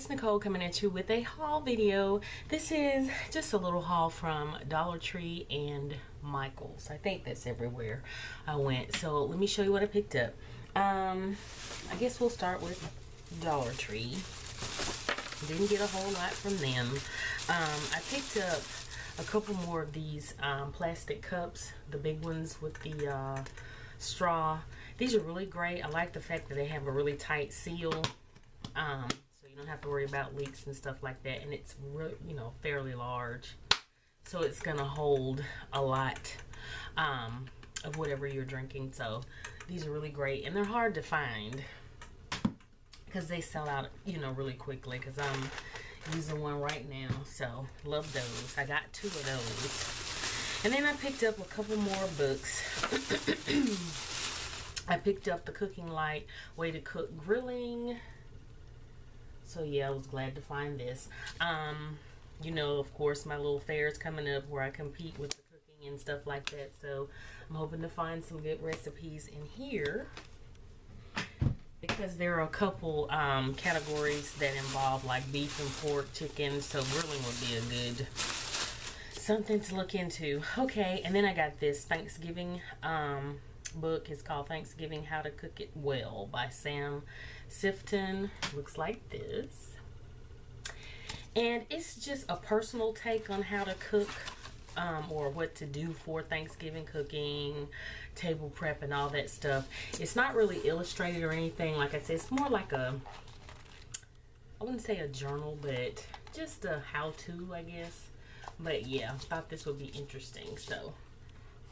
Nicole coming at you with a haul video. This is just a little haul from Dollar Tree and Michael's. I think that's everywhere I went. So let me show you what I picked up. I guess we'll start with Dollar Tree. Didn't get a whole lot from them. I picked up a couple more of these plastic cups, the big ones with the straw. These are really great. I like the fact that they have a really tight seal. So you don't have to worry about leaks and stuff like that, and it's fairly large, so it's gonna hold a lot of whatever you're drinking. So these are really great, and they're hard to find because they sell out really quickly, because I'm using one right now. So love those. I got 2 of those, and then I picked up a couple more books. I picked up the Cooking Light Way to Cook Grilling. So yeah, I was glad to find this. Of course, my little fair is coming up where I compete with the cooking and stuff like that. So I'm hoping to find some good recipes in here, because there are a couple categories that involve like beef and pork, chicken. So grilling would be a good something to look into. Okay, and then I got this Thanksgiving book. Is called Thanksgiving How to Cook It Well by Sam Sifton. Looks like this, and it's just a personal take on how to cook or what to do for Thanksgiving cooking, table prep and all that stuff. It's not really illustrated or anything. Like I said, it's more like I wouldn't say a journal, but just a how-to, I guess. But yeah, I thought this would be interesting. So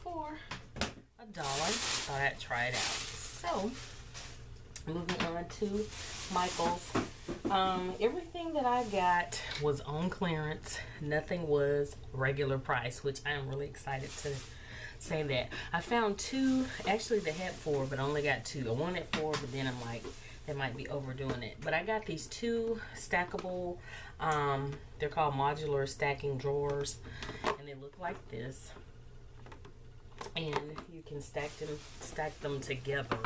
for $1, thought I'd try it out. So moving on to Michael's. Everything that I got was on clearance. Nothing was regular price, which I am really excited to say that. I found 2, actually they had 4, but I only got 2. I wanted 4, but then I'm like, they might be overdoing it. But I got these 2 stackable, they're called modular stacking drawers, and they look like this. And you can stack them together,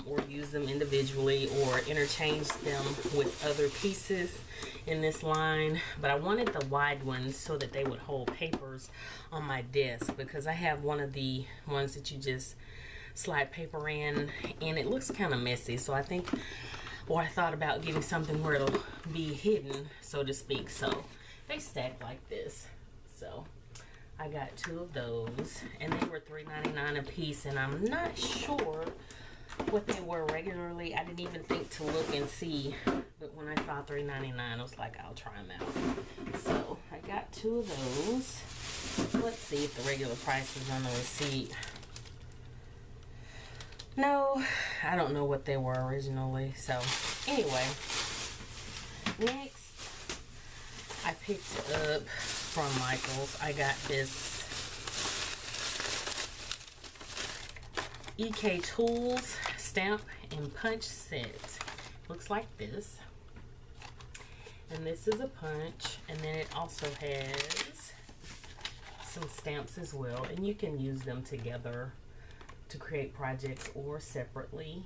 or use them individually, or interchange them with other pieces in this line. But I wanted the wide ones so that they would hold papers on my desk, because I have one of the ones that you just slide paper in, and it looks kind of messy. So I thought about getting something where it'll be hidden, so to speak. So they stack like this. So I got 2 of those, and they were $3.99 a piece, and I'm not sure what they were regularly. I didn't even think to look and see, but when I saw $3.99, I was like, I'll try them out. So I got 2 of those. Let's see if the regular price is on the receipt. No, I don't know what they were originally. So anyway, next I picked up from Michael's. I got this EK Tools stamp and punch set. Looks like this, and this is a punch, and then it also has some stamps as well, and you can use them together to create projects or separately,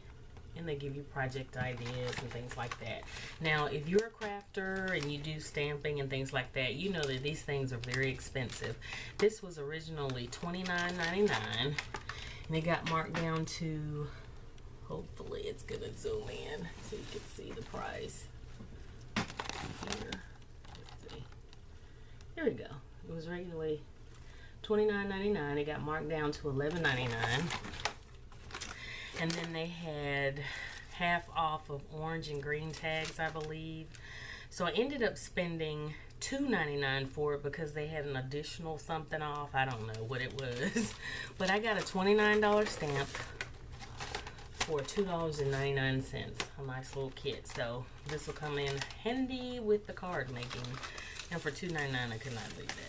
and they give you project ideas and things like that. Now, if you're a crafter and you do stamping and things like that, you know that these things are very expensive. This was originally $29.99, and it got marked down to, hopefully it's gonna zoom in so you can see the price here. Let's see. Here we go. It was regularly $29.99. It got marked down to $11.99. And then they had half off of orange and green tags, I believe. So I ended up spending $2.99 for it, because they had an additional something off. I don't know what it was. But I got a $29 stamp for $2.99. A nice little kit. So this will come in handy with the card making. And for $2.99, I could not leave that.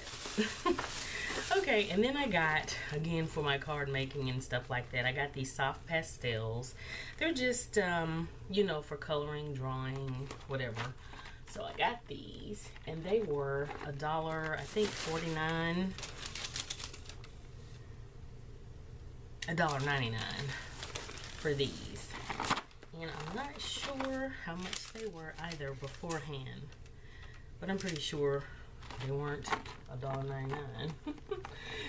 Okay, and then I got, again, for my card making and stuff like that, I got these soft pastels. They're just, for coloring, drawing, whatever. So I got these, and they were $1, I think $1.99 for these. And I'm not sure how much they were either beforehand, but I'm pretty sure they weren't $1.99.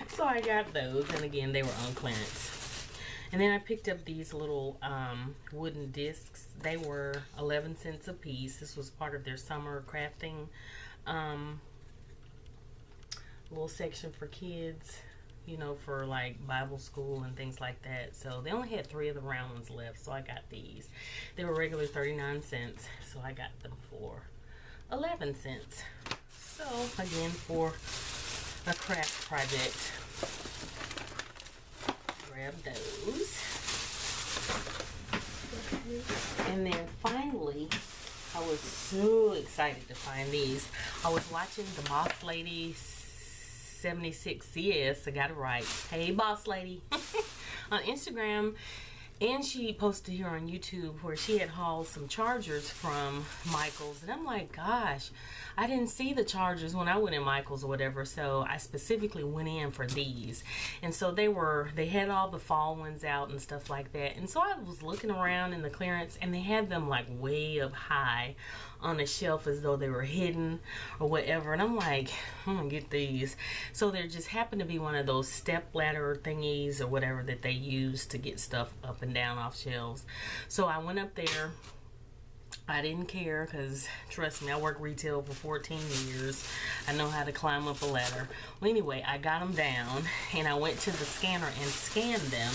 So I got those, and again, they were on clearance. And then I picked up these little wooden discs. They were 11 cents a piece. This was part of their summer crafting little section for kids, you know, for like Bible school and things like that. So they only had 3 of the round ones left, so I got these. They were regular 39 cents, so I got them for 11 cents. So again, for a craft project, grab those. And then finally, I was so excited to find these. I was watching the Boss Lady 76CS, I got it right. Hey, Boss Lady, on Instagram, and she posted here on YouTube where she had hauled some chargers from Michaels, and I'm like, gosh, I didn't see the chargers when I went in Michaels or whatever, so I specifically went in for these. And so they had all the fall ones out and stuff like that, and so I was looking around in the clearance, and they had them like way up high on the shelf as though they were hidden or whatever, and I'm like, I'm gonna get these. So there just happened to be one of those step ladder thingies or whatever that they use to get stuff up and down off shelves. So I went up there. I didn't care, because trust me, I worked retail for 14 years. I know how to climb up a ladder. Well, anyway, I got them down, and I went to the scanner and scanned them,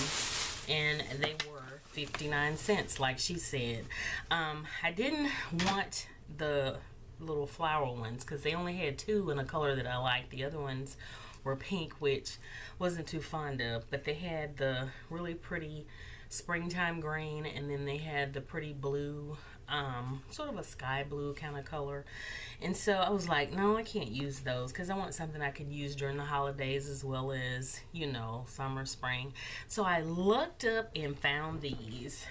and they were 59 cents, like she said. I didn't want the little flower ones, because they only had 2 in a color that I liked. The other ones were pink, which wasn't too fond of, but they had the really pretty springtime green, and then they had the pretty blue, sort of a sky blue kind of color. And so I was like, no, I can't use those, because I want something I can use during the holidays as well as, you know, summer, spring. So I looked up and found these,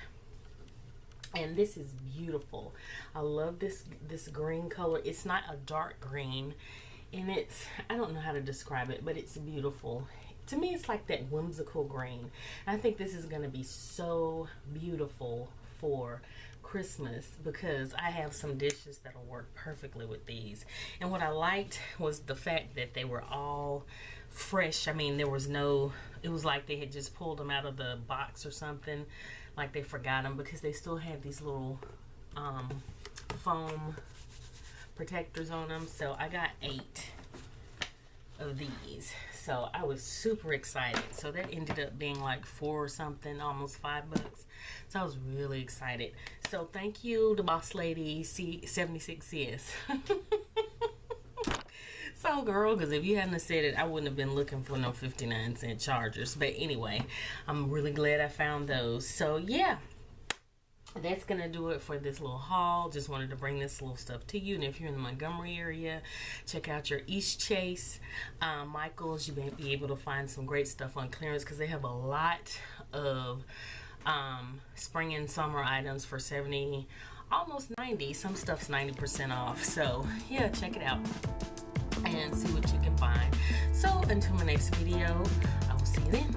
and this is beautiful. I love this green color. It's not a dark green, and it's, I don't know how to describe it, but it's beautiful. To me, it's like that whimsical green. I think this is going to be so beautiful for Christmas, because I have some dishes that'll work perfectly with these. And what I liked was the fact that they were all fresh. I mean, there was no, it was like they had just pulled them out of the box or something, like they forgot them, because they still had these little foam protectors on them. So I got 8 of these, so I was super excited. So that ended up being like 4 or something, almost $5. So I was really excited. So thank you to Boss Lady 76CS. So girl, because if you hadn't said it, I wouldn't have been looking for no 59-cent chargers. But anyway, I'm really glad I found those. So yeah, that's gonna do it for this little haul. Just wanted to bring this little stuff to you. And if you're in the Montgomery area, check out your Eastchase, Michaels. You may be able to find some great stuff on clearance, because they have a lot of spring and summer items for 70, almost 90. Some stuff's 90% off. So yeah, check it out and see what you can find. So until my next video, I will see you then.